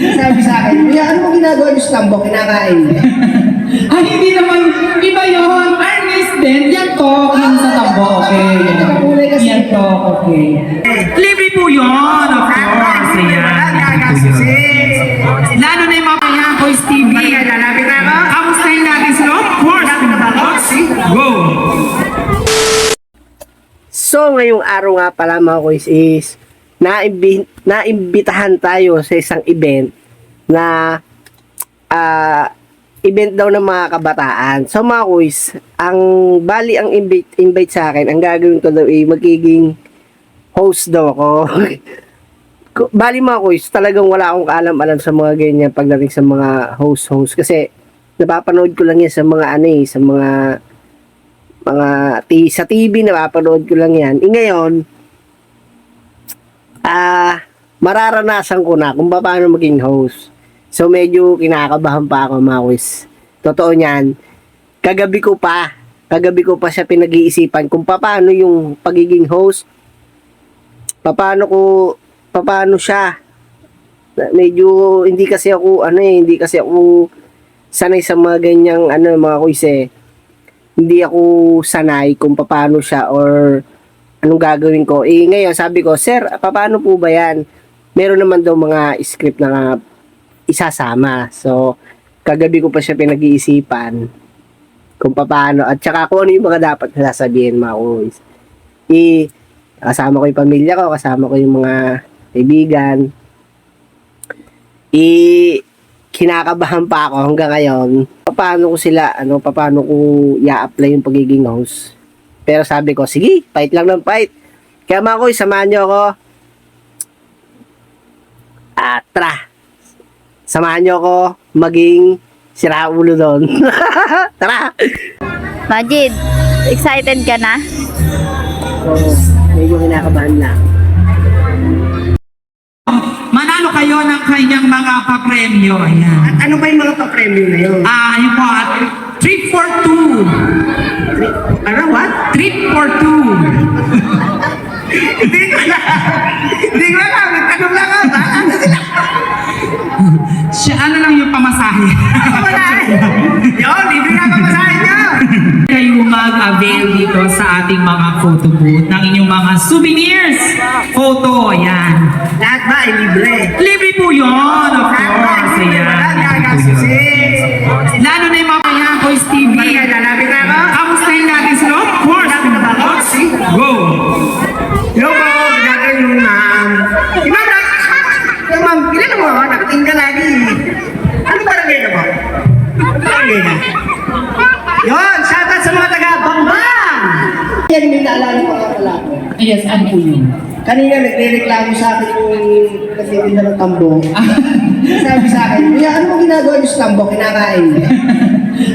Sabi sa akin, kuya, ano mo ginagawa niyo sa tambo? Kinakain. Ay, hindi naman. Iba yun. Ernest din. Yan to. Yung sa tabo. Okay. Yan to. Okay. Libre po yun. Of course. Ayan. Lalo na yung mga Payakoy TV. Kamustahin natin sila? Of course. Go! So, ngayong araw nga pala mga kuys is naimbitahan tayo sa isang event na event daw ng mga kabataan. So mga kuys, ang invite sa akin, ang gagawin ko daw ay magiging host daw ako. Bali mga kuys, talagang wala akong kaalam-alam sa mga ganyan pagdating sa mga host kasi napapanood ko lang yan sa mga sa TV, napapanood ko lang yan. Ngayon, mararanasan ko na kung paano maging host. So, medyo kinakabahan pa ako mga kuys. Totoo niyan. Kagabi ko pa siya pinag-iisipan kung paano yung pagiging host. Paano siya. Medyo, hindi kasi ako sanay sa mga ganyang, mga kuys eh. Hindi ako sanay kung paano siya or anong gagawin ko. Ngayon, sabi ko, sir, paano po ba yan? Meron naman daw mga script na isasama. So, kagabi ko pa siya pinag-iisipan kung paano at saka kung ano yung mga dapat sasabihin mga kuys. Kasama ko yung pamilya ko, kasama ko yung mga kaibigan. Kinakabahan pa ako hanggang ngayon. Paano ko i-apply yung pagiging host. Pero sabi ko, sige, fight lang ng fight. Kaya mga kuys, samahan nyo ako. Tara. Samahan nyo ako maging siraulo doon. Tara! Majid, excited ka na? So, medyo kinakabahan lang. Manalo kayo ng kanyang mga papremyo. Ayan. At ano ba yung mga pa-premyo na yun? Yung po, trip for two. What? Trip for two. Hindi ko alam. Tanong lang ako. Ano lang yung pamasahe? Wala. Yun, libre ka pamasahin nyo. Kayo mag-avail dito sa ating mga photo booth ng inyong mga souvenirs. Photo, ayan. Lahat ba ay libre? Libre po yun, of course. Ayan. Lalo na yung mga Payakoy TV. Kamustahin natin sila? Of course. Go! Hello po, good afternoon, ma'am. Ma'am, ilan mo ako? Nakating ka lagi. Ano barangay na po? Barangay na. Yun, shoutout sa mga taga-Bambang! Yan, may naalala ko nga pala. Yes, ano po yun? Kanina nagre-reklamo sa akin yung nagtitinda ng tambo. Sabi sa akin, kuya, ano mo ginagawa niyo sa tambo? Kinakain.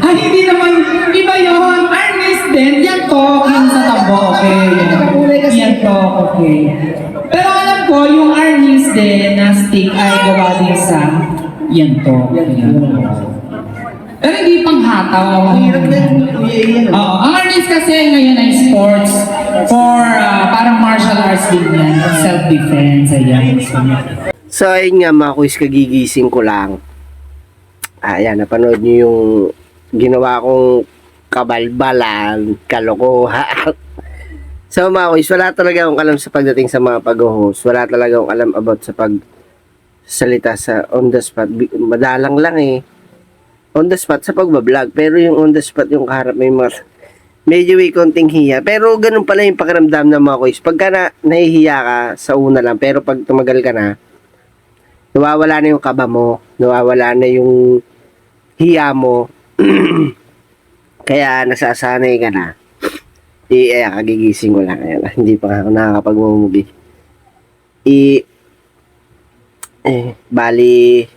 Ay, hindi naman. Iba yun. Ernest din. Yan to. Yung sa tabo. Okay. Yan to. Okay. Pero alam ko, yung Ernest din na stick ay gawa din sa yan to. Pero hindi pang hataw. Ang hirap na yung kuya yan. Oo. Ang Ernest kasi ngayon ay sports for parang martial arts din yan. Self-defense. Ayan. So, ayun nga mga kuys, kagigising ko lang. Ayan, napanood niyo yung ginawa kong kabalbalan, kalokohan. So mga kuys, wala talaga akong alam sa pagdating sa mga pag-host. Wala talaga akong alam about sa pagsalita sa on the spot. Madalang lang eh. On the spot sa pagbablog. Pero yung on the spot, yung kaharap may mga medyo may konting hiya. Pero ganun pala yung pakiramdam ng mga kuys. Pagka nahihiya ka sa una lang, pero pag tumagal ka na, nawawala na yung kaba mo. Nawawala na yung hiya mo. Kaya nasasanay ka na. Kagigising ko lang. Ayan, hindi pa ako nakakapag-mumugi. Bali,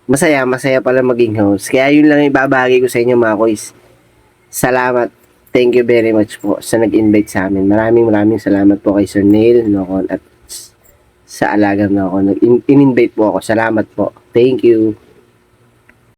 masaya pala maging host. Kaya yun lang ibabahagi ko sa inyo mga kuys. Salamat. Thank you very much po sa nag-invite sa amin. Maraming salamat po kay Sir Neil Nocon at sa alagang Nocon. In-invite po ako. Salamat po. Thank you.